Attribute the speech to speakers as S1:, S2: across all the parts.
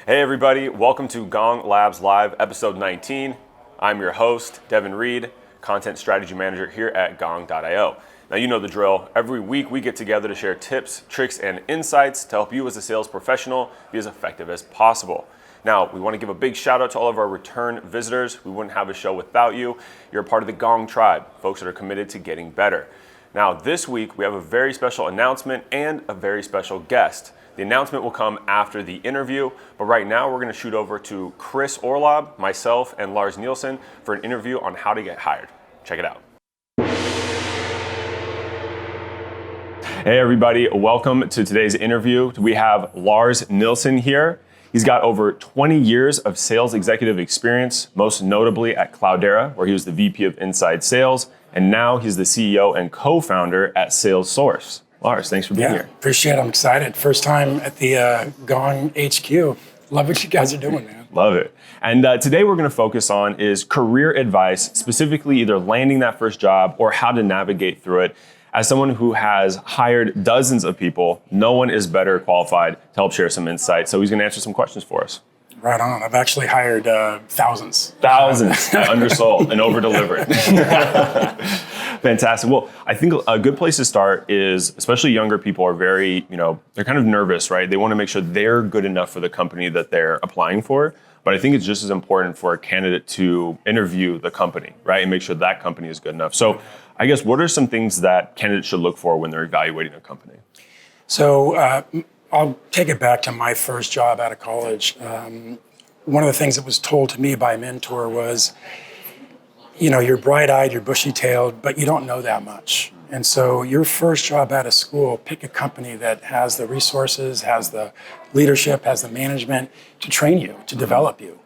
S1: Hey everybody, welcome to Gong Labs Live, episode 19. I'm your host, Devin Reed, Content Strategy Manager here at Gong.io. Now you know the drill. Every week we get together to share tips, tricks, and insights to help you as a sales professional be as effective as possible. Now, we want to give a big shout out to all of our return visitors. We wouldn't have a show without you. You're a part of the Gong tribe, folks that are committed to getting better. Now, this week we have a very special announcement and a very special guest. The announcement will come after the interview, but right now we're going to shoot over to Chris Orlob, myself, and Lars Nilsson for an interview on how to get hired. Check it out. Hey everybody, welcome to today's interview. We have Lars Nilsson here. He's got over 20 years of sales executive experience, most notably at Cloudera, where he was the VP of Inside Sales, and now he's the CEO and co-founder at SalesSource. Lars, thanks for being here.
S2: Appreciate it. I'm excited. First time at the Gong HQ. Love what you guys are doing, man.
S1: Love it. And today we're going to focus on is career advice, specifically either landing that first job or how to navigate through it. As someone who has hired dozens of people, no one is better qualified to help share some insight. So he's going to answer some questions for us.
S2: Right on. I've actually hired thousands.
S1: Undersold and over-delivered. Fantastic. Well, I think a good place to start is, especially younger people are very, they're kind of nervous, right? They want to make sure they're good enough for the company that they're applying for. But I think it's just as important for a candidate to interview the company, right? And make sure that company is good enough. So I guess what are some things that candidates should look for when they're evaluating a company?
S2: So I'll take it back to my first job out of college. One of the things that was told to me by a mentor was, you're bright-eyed, you're bushy-tailed, but you don't know that much. And so your first job out of school, pick a company that has the resources, has the leadership, has the management to train you, to develop you.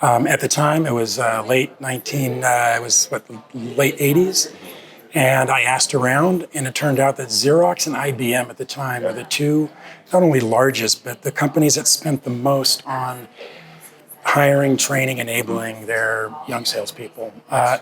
S2: At the time, it was late 80s. And I asked around, and it turned out that Xerox and IBM at the time were the two, not only largest, but the companies that spent the most on hiring, training, enabling their young salespeople.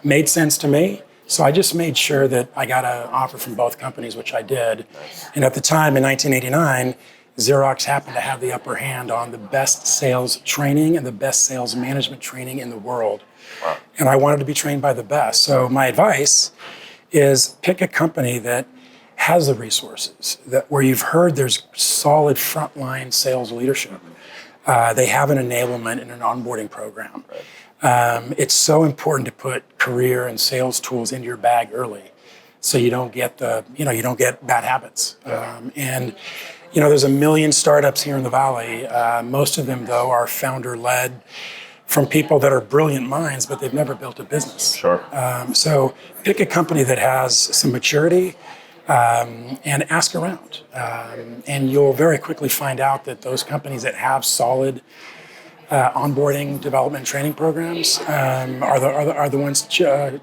S2: Made sense to me, so I just made sure that I got an offer from both companies, which I did. And at the time, in 1989, Xerox happened to have the upper hand on the best sales training and the best sales management training in the world. Wow. And I wanted to be trained by the best. So my advice is pick a company that has the resources, where you've heard there's solid frontline sales leadership. They have an enablement and an onboarding program. Right. It's so important to put career and sales tools into your bag early, so you don't get you don't get bad habits. And there's a million startups here in the Valley. Most of them, though, are founder-led, from people that are brilliant minds, but they've never built a business.
S1: Sure.
S2: So pick a company that has some maturity and ask around. And you'll very quickly find out that those companies that have solid onboarding, development, training programs are the ones to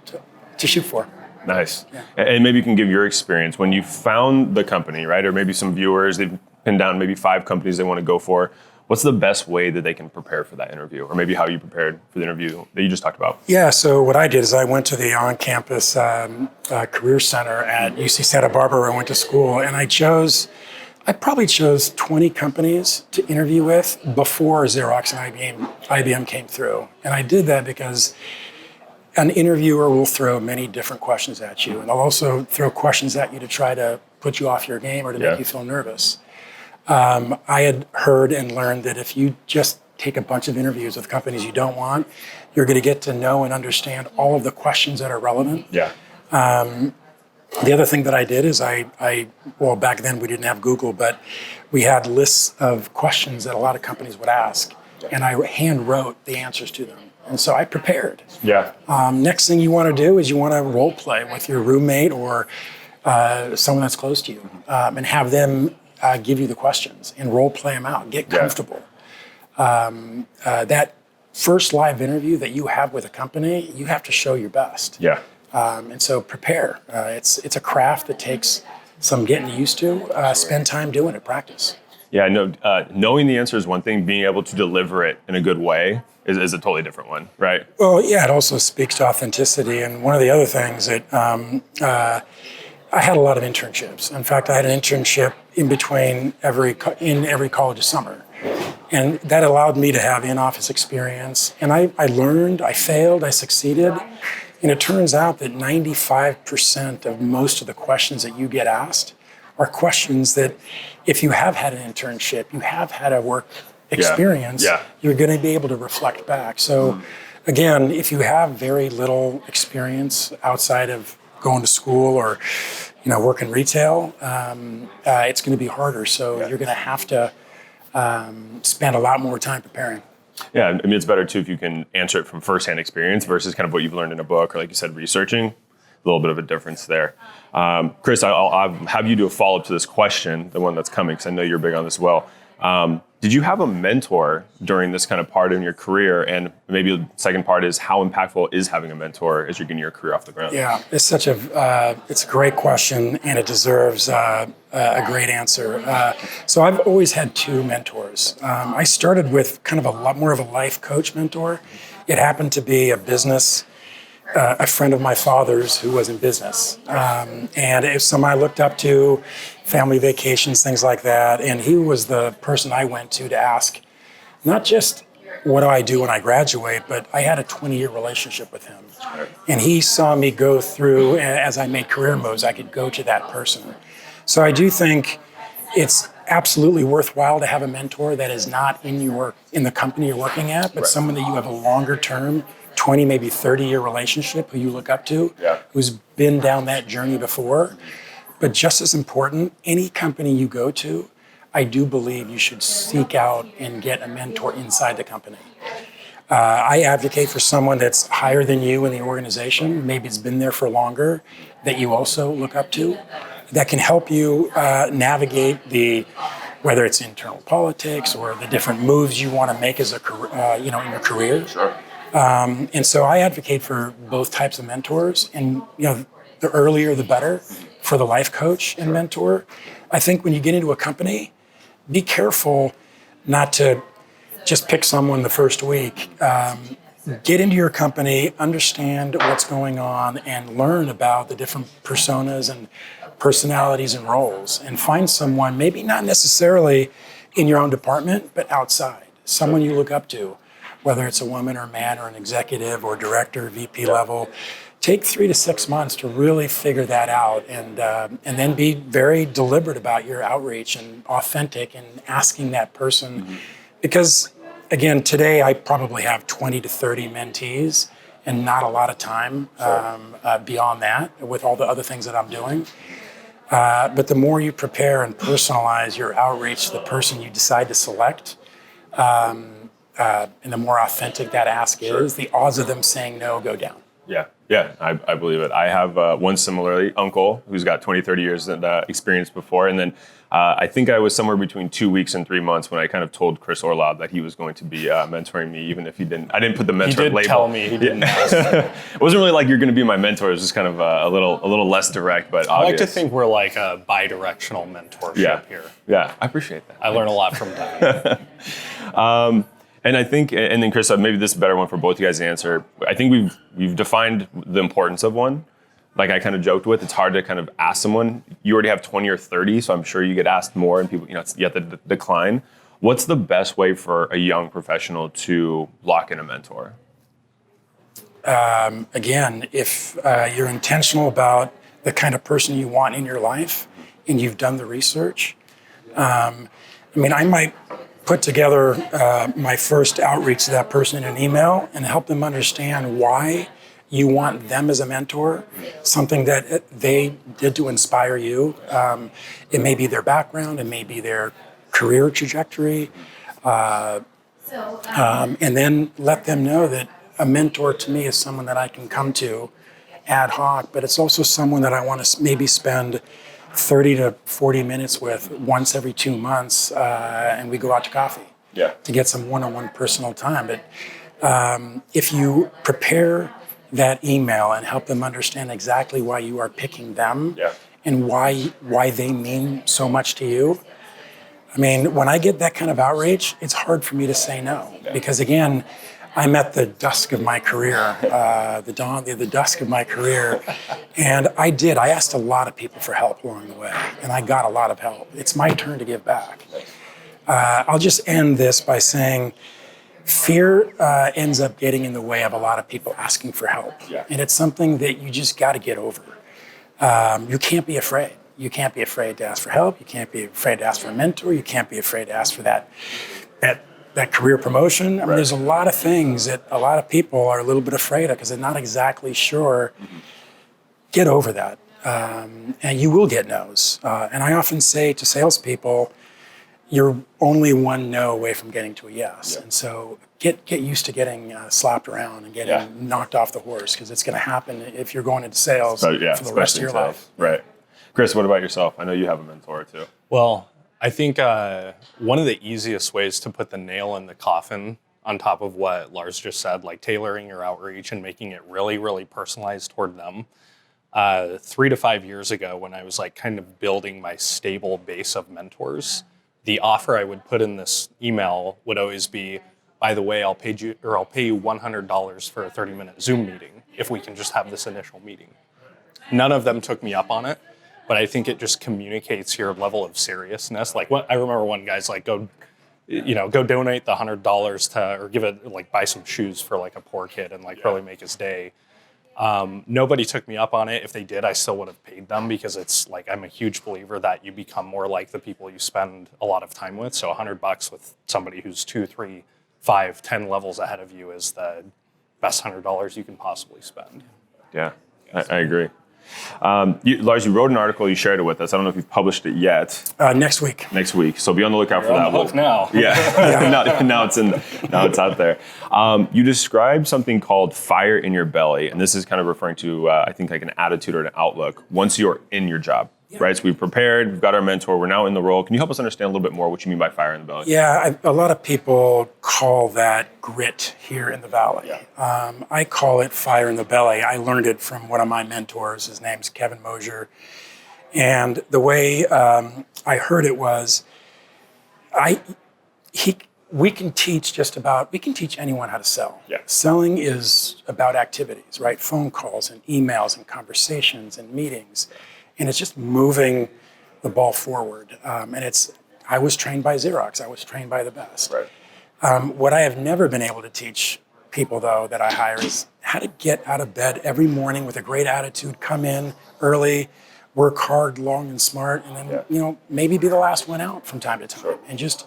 S2: shoot for.
S1: Nice. Yeah. And maybe you can give your experience when you found the company, right? Or maybe some viewers, they've pinned down maybe 5 companies they want to go for. What's the best way that they can prepare for that interview? Or maybe how you prepared for the interview that you just talked about?
S2: Yeah, so what I did is I went to the on-campus career center at UC Santa Barbara where I went to school, and I probably chose 20 companies to interview with before Xerox and IBM came through. And I did that because an interviewer will throw many different questions at you, and they'll also throw questions at you to try to put you off your game or to make you feel nervous. I had heard and learned that if you just take a bunch of interviews with companies you don't want, you're going to get to know and understand all of the questions that are relevant.
S1: Yeah.
S2: The other thing that I did is well, back then we didn't have Google, but we had lists of questions that a lot of companies would ask, and I hand wrote the answers to them. And so I prepared.
S1: Yeah.
S2: Next thing you want to do is you want to role play with your roommate or someone that's close to you, and have them give you the questions and role play them out. Get comfortable. That first live interview that you have with a company, you have to show your best.
S1: Yeah.
S2: And so prepare. It's a craft that takes some getting used to. Spend time doing it. Practice.
S1: Yeah. No. Knowing the answer is one thing. Being able to deliver it in a good way is a totally different one, right?
S2: Well, yeah. It also speaks to authenticity. And one of the other things that I had a lot of internships. In fact, I had an internship in every college of summer. And that allowed me to have in-office experience. And I learned, I failed, I succeeded. And it turns out that 95% of most of the questions that you get asked are questions that if you have had an internship, you have had a work experience, you're going to be able to reflect back. So again, if you have very little experience outside of going to school or work in retail, it's going to be harder. So you're going to have to spend a lot more time preparing.
S1: Yeah, I mean, it's better too if you can answer it from firsthand experience versus kind of what you've learned in a book or, like you said, researching. A little bit of a difference there. Chris, I'll have you do a follow-up to this question, the one that's coming, because I know you're big on this as well. Did you have a mentor during this kind of part in your career? And maybe the second part is, how impactful is having a mentor as you're getting your career off the ground?
S2: Yeah, it's it's a great question, and it deserves a great answer. So I've always had two mentors. I started with kind of a lot more of a life coach mentor. It happened to be a friend of my father's who was in business. And it was someone I looked up to, family vacations, things like that. And he was the person I went to ask, not just what do I do when I graduate, but I had a 20-year relationship with him. And he saw me go through, as I made career moves, I could go to that person. So I do think it's absolutely worthwhile to have a mentor that is not in the company you're working at, but someone that you have a longer term 20, maybe 30-year relationship who you look up to, who's been down that journey before. But just as important, any company you go to, I do believe you should seek out and get a mentor inside the company. I advocate for someone that's higher than you in the organization, maybe it's been there for longer, that you also look up to, that can help you navigate whether it's internal politics or the different moves you want to make as in your career.
S1: Sure.
S2: And so I advocate for both types of mentors, and the earlier the better for the life coach and mentor. I think when you get into a company, be careful not to just pick someone the first week. Get into your company, understand what's going on, and learn about the different personas and personalities and roles, and find someone, maybe not necessarily in your own department, but outside, someone you look up to. Whether it's a woman or a man or an executive or director, VP level, take 3 to 6 months to really figure that out, and then be very deliberate about your outreach and authentic and asking that person. Because again, today I probably have 20 to 30 mentees and not a lot of time beyond that with all the other things that I'm doing. But the more you prepare and personalize your outreach to the person you decide to select, and the more authentic that ask is, the odds of them saying no go down.
S1: Yeah, I believe it. I have one similarly, uncle, who's got 20, 30 years of experience before. And then I think I was somewhere between 2 weeks and 3 months when I kind of told Chris Orlob that he was going to be mentoring me, even if I didn't put the mentor label.
S3: He did tell me, he didn't ask.
S1: It wasn't really like you're going to be my mentor. It was just kind of a little less direct, but obvious.
S3: I like to think we're like a bi-directional mentorship here.
S1: Yeah, I appreciate that.
S3: I learn a lot from Devin.
S1: And I think, and then Chris, maybe this is a better one for both you guys to answer. I think we've defined the importance of one. Like I kind of joked with, it's hard to kind of ask someone. You already have 20 or 30, so I'm sure you get asked more, and people, you have to decline. What's the best way for a young professional to lock in a mentor?
S2: Again, if you're intentional about the kind of person you want in your life, and you've done the research, I might put together my first outreach to that person in an email and help them understand why you want them as a mentor, something that they did to inspire you. It may be their background, it may be their career trajectory, and then let them know that a mentor to me is someone that I can come to ad hoc, but it's also someone that I want to maybe spend 30 to 40 minutes with once every 2 months, and we go out to coffee to get some one-on-one personal time. But if you prepare that email and help them understand exactly why you are picking them and why they mean so much to you, when I get that kind of outreach, it's hard for me to say no. Because again, I'm at the dusk of my career, the dusk of my career. And I asked a lot of people for help along the way, and I got a lot of help. It's my turn to give back. I'll just end this by saying fear ends up getting in the way of a lot of people asking for help.
S1: Yeah.
S2: And it's something that you just got to get over. You can't be afraid. You can't be afraid to ask for help. You can't be afraid to ask for a mentor. You can't be afraid to ask for that career promotion. I mean, there's a lot of things that a lot of people are a little bit afraid of because they're not exactly sure. Get over that. And you will get no's. And I often say to salespeople, you're only one no away from getting to a yes. And so get used to getting slapped around and getting knocked off the horse, because it's going to happen if you're going into sales for the rest of your life.
S1: Right. Chris, what about yourself? I know you have a mentor too.
S3: Well, I think one of the easiest ways to put the nail in the coffin on top of what Lars just said, like tailoring your outreach and making it really, really personalized toward them. 3 to 5 years ago, when I was like kind of building my stable base of mentors, the offer I would put in this email would always be, by the way, I'll pay you $100 for a 30-minute Zoom meeting if we can just have this initial meeting. None of them took me up on it, but I think it just communicates your level of seriousness. Like, I remember one guy's like, go donate the $100 to, or give it, like, buy some shoes for like a poor kid and like really make his day. Nobody took me up on it. If they did, I still would have paid them, because it's like, I'm a huge believer that you become more like the people you spend a lot of time with. So $100 with somebody who's 2, 3, 5, 10 levels ahead of you is the best $100 you can possibly spend.
S1: Yeah, I agree. Lars, you wrote an article, you shared it with us. I don't know if you've published it yet.
S2: Next week.
S1: Next week. So be on the lookout for that.
S3: On the hook now.
S1: Yeah. now it's out there. You described something called fire in your belly, and this is kind of referring to I think like an attitude or an outlook once you're in your job. Right, so we've prepared, we've got our mentor, we're now in the role. Can you help us understand a little bit more what you mean by fire in the belly?
S2: Yeah, a lot of people call that grit here in the valley. I call it fire in the belly. I learned it from one of my mentors. His name's Kevin Mosier. And the way I heard it was, we can teach anyone how to sell.
S1: Yeah.
S2: Selling is about activities, right? Phone calls and emails and conversations and meetings. And it's just moving the ball forward. I was trained by Xerox. I was trained by the best.
S1: Right.
S2: What I have never been able to teach people, though, that I hire is how to get out of bed every morning with a great attitude, come in early, work hard, long and smart, and then maybe be the last one out from time to time. And just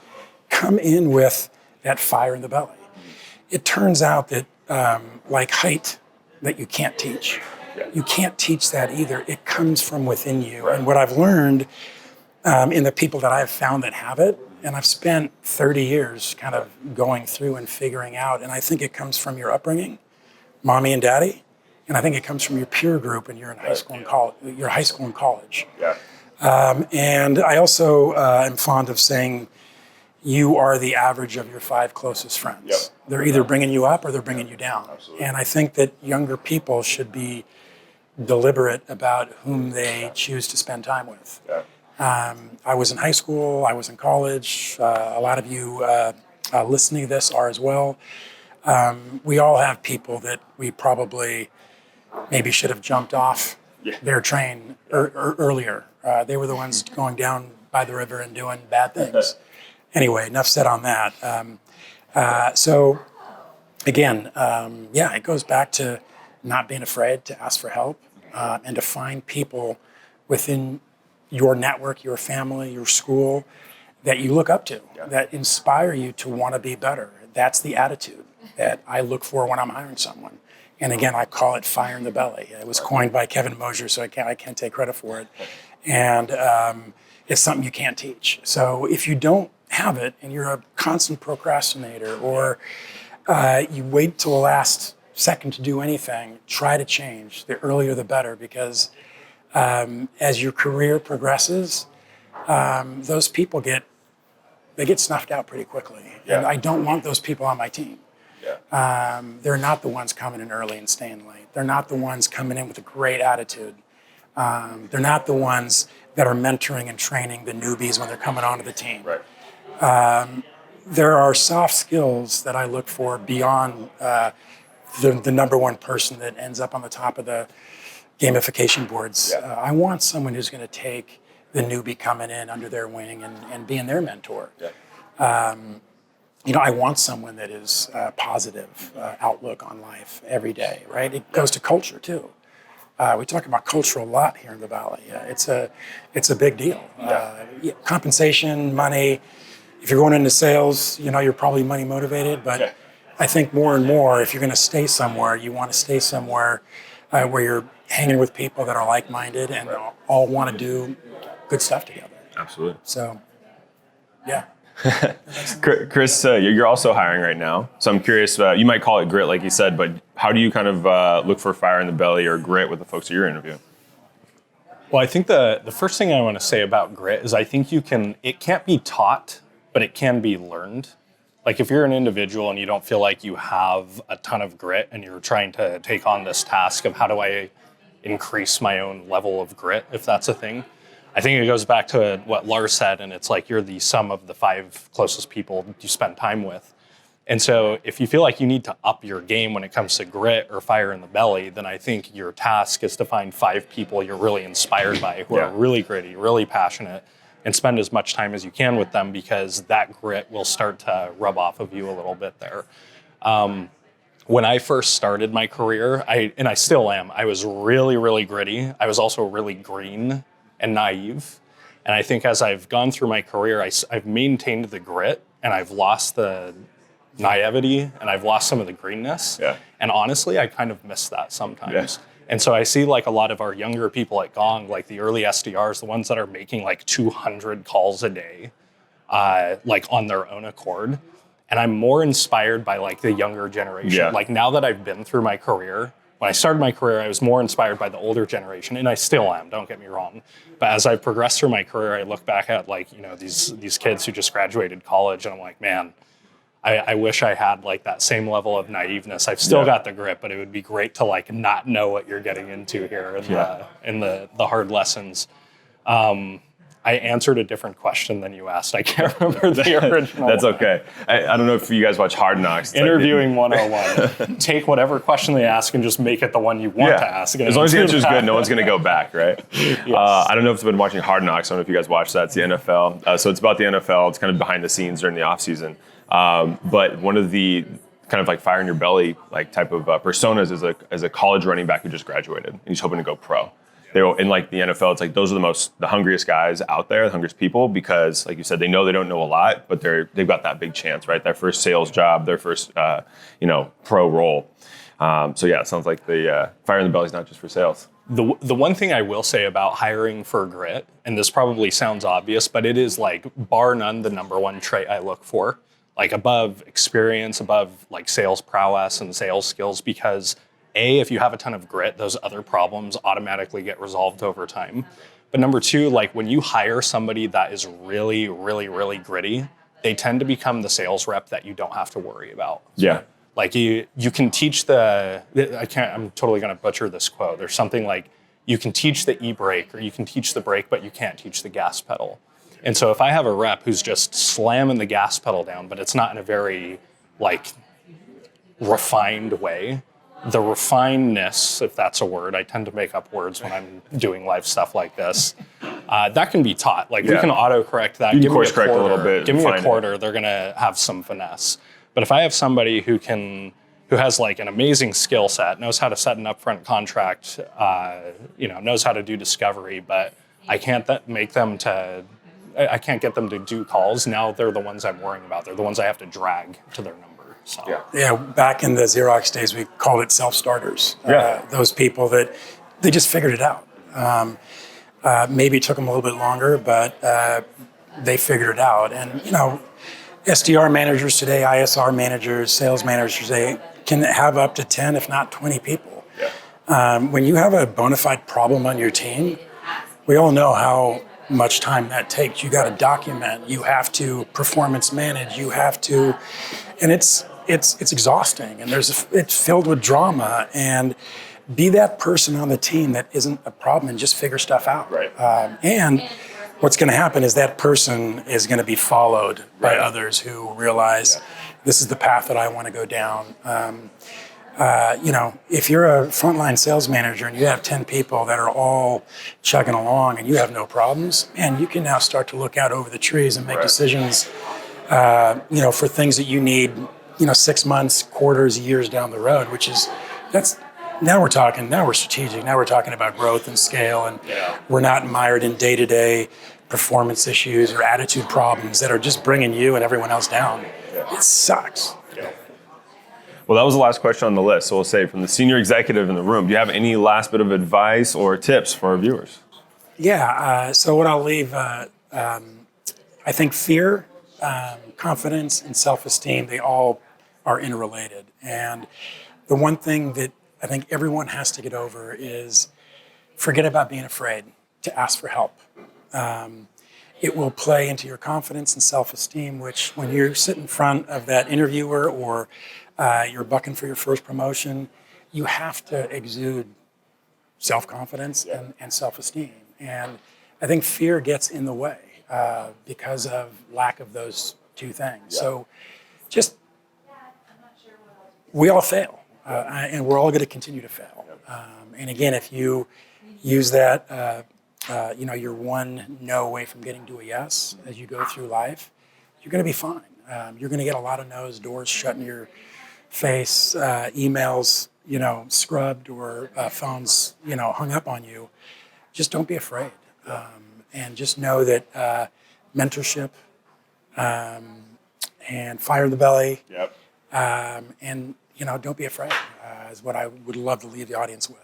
S2: come in with that fire in the belly. It turns out that like height, that you can't teach. You can't teach that either. It comes from within you. And what I've learned in the people that I've found that have it, and I've spent 30 years kind of going through and figuring out, and I think it comes from your upbringing, mommy and daddy, and I think it comes from your peer group when you're in high school and college. And I also am fond of saying, you are the average of your 5 closest friends. They're either bringing you up or they're bringing you down.
S1: Absolutely.
S2: And I think that younger people should be deliberate about whom they choose to spend time with. I was in high school, I was in college. A lot of you listening to this are as well. We all have people that we probably maybe should have jumped off their train earlier. They were the ones going down by the river and doing bad things. Anyway, enough said on that. So again, it goes back to not being afraid to ask for help and to find people within your network, your family, your school that you look up to, that inspire you to want to be better. That's the attitude that I look for when I'm hiring someone. And again, I call it fire in the belly. It was coined by Kevin Mosier, so I can't take credit for it. And it's something you can't teach. So if you don't have it and you're a constant procrastinator, or you wait till the last second to do anything, try to change. The earlier the better, because as your career progresses, those people get snuffed out pretty quickly. And I don't want those people on my team. They're not the ones coming in early and staying late. They're not the ones coming in with a great attitude. They're not the ones that are mentoring and training the newbies when they're coming onto the team. There are soft skills that I look for beyond the number one person that ends up on the top of the gamification boards. I want someone who's going to take the newbie coming in under their wing and being their mentor. I want someone that is positive outlook on life every day, right? It goes to culture too. We talk about culture a lot here in the Valley. It's a big deal. Compensation, money. If you're going into sales, you're probably money motivated, but I think more and more, if you're going to stay somewhere, you want to stay somewhere where you're hanging with people that are like-minded and all want to do good stuff together.
S1: Absolutely.
S2: So, yeah.
S1: Chris, you're also hiring right now. So I'm curious, you might call it grit, like you said, but how do you kind of look for fire in the belly or grit with the folks that you're interviewing?
S3: Well, I think the first thing I want to say about grit is I think it can't be taught, but it can be learned. Like if you're an individual and you don't feel like you have a ton of grit and you're trying to take on this task of how do I increase my own level of grit, if that's a thing, I think it goes back to what Lars said, and it's like you're the sum of the 5 closest people you spend time with. And so if you feel like you need to up your game when it comes to grit or fire in the belly, then I think your task is to find 5 people you're really inspired by who are really gritty, really passionate, and spend as much time as you can with them because that grit will start to rub off of you a little bit there. When I first started my career, and I still am, I was really, really gritty. I was also really green and naive. And I think as I've gone through my career, I've maintained the grit and I've lost the naivety and I've lost some of the greenness.
S1: Yeah.
S3: And honestly, I kind of miss that sometimes.
S1: Yeah.
S3: And so I see like a lot of our younger people at Gong, like the early SDRs, the ones that are making like 200 calls a day, like on their own accord. And I'm more inspired by like the younger generation.
S1: Yeah.
S3: Like now that I've been through my career, when I started my career, I was more inspired by the older generation, and I still am, don't get me wrong. But as I progressed through my career, I look back at like, these kids who just graduated college, and I'm like, man, I wish I had like that same level of naiveness. I've still got the grit, but it would be great to like not know what you're getting into here in the hard lessons. I answered a different question than you asked. I can't remember the original.
S1: That's okay. I don't know if you guys watch Hard Knocks.
S3: Interviewing 101. Take whatever question they ask and just make it the one you want to ask.
S1: As long as the answer is good, no one's going to go back, right?
S3: Yes.
S1: I don't know if you've been watching Hard Knocks. I don't know if you guys watch that. It's the NFL. So it's about the NFL. It's kind of behind the scenes during the offseason. But one of the kind of like fire in your belly like type of personas is a college running back who just graduated and he's hoping to go pro. In like the NFL, it's like those are the hungriest guys out there, the hungriest people, because like you said, they know they don't know a lot, but they've got that big chance, right? Their first sales job, their first pro role. So yeah, it sounds like the fire in the belly is not just for sales.
S3: The one thing I will say about hiring for grit, and this probably sounds obvious, but it is like bar none the number one trait I look for, like above experience, above like sales prowess and sales skills, because if you have a ton of grit, those other problems automatically get resolved over time. But number 2, like when you hire somebody that is really, really, really gritty, they tend to become the sales rep that you don't have to worry about.
S1: Yeah.
S3: Like you can teach I'm totally going to butcher this quote. There's something like, you can teach the e-brake or you can teach the brake, but you can't teach the gas pedal. And so if I have a rep who's just slamming the gas pedal down, but it's not in a very like refined way, the refinedness, if that's a word, I tend to make up words when I'm doing live stuff like this. That can be taught. Like we can autocorrect that.
S1: You can course correct a little bit.
S3: Give me a quarter, they're gonna have some finesse. But if I have somebody who has like an amazing skill set, knows how to set an upfront contract, knows how to do discovery, but I can't get them to do calls. Now they're the ones I'm worrying about. They're the ones I have to drag to their number. So.
S2: Yeah, back in the Xerox days, we called it Selfstarters. Those people that they just figured it out. Maybe it took them a little bit longer, but they figured it out. And SDR managers today, ISR managers, sales managers today can have up to 10, if not 20 people. When you have a bona fide problem on your team, we all know how much time that takes. You got to document. You have to performance manage. You have to, and it's exhausting, and it's filled with drama. And be that person on the team that isn't a problem and just figure stuff out.
S1: Right.
S2: And what's going to happen is that person is going to be followed by others who realize this is the path that I want to go down. If you're a frontline sales manager and you have 10 people that are all chugging along and you have no problems, man, you can now start to look out over the trees and make decisions for things that you need, 6 months, quarters, years down the road, now we're strategic. Now we're talking about growth and scale, and we're not mired in day-to-day performance issues or attitude problems that are just bringing you and everyone else down. It sucks.
S1: Well, that was the last question on the list. So we'll say from the senior executive in the room, do you have any last bit of advice or tips for our viewers?
S2: Yeah, so what I'll leave, I think fear, confidence, and self-esteem, they all are interrelated. And the one thing that I think everyone has to get over is forget about being afraid to ask for help. It will play into your confidence and self-esteem, which when you sit in front of that interviewer or you're bucking for your first promotion, you have to exude self-confidence and self-esteem. And I think fear gets in the way because of lack of those two things. Yeah. So we all fail, and we're all going to continue to fail. And again, if you use that, you're one no away from getting to a yes as you go through life, you're going to be fine. You're going to get a lot of no's, doors shut in your face, emails, scrubbed, or phones, hung up on you. Just don't be afraid, and just know that mentorship and fire in the belly, and don't be afraid is what I would love to leave the audience with.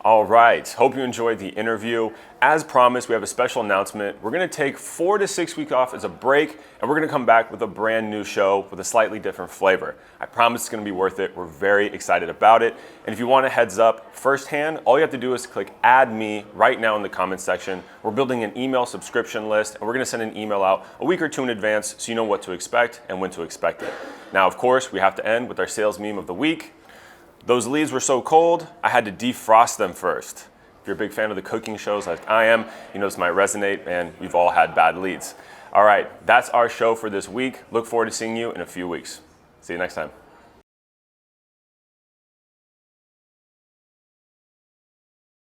S1: All right, hope you enjoyed the interview. As promised, we have a special announcement. We're gonna take 4 to 6 weeks off as a break, and we're gonna come back with a brand new show with a slightly different flavor. I promise it's gonna be worth it. We're very excited about it. And if you want a heads up firsthand, all you have to do is click add me right now in the comments section. We're building an email subscription list, and we're gonna send an email out a week or two in advance so you know what to expect and when to expect it. Now, of course, we have to end with our sales meme of the week. Those leads were so cold, I had to defrost them first. If you're a big fan of the cooking shows like I am, this might resonate, and we've all had bad leads. All right, that's our show for this week. Look forward to seeing you in a few weeks. See you next time.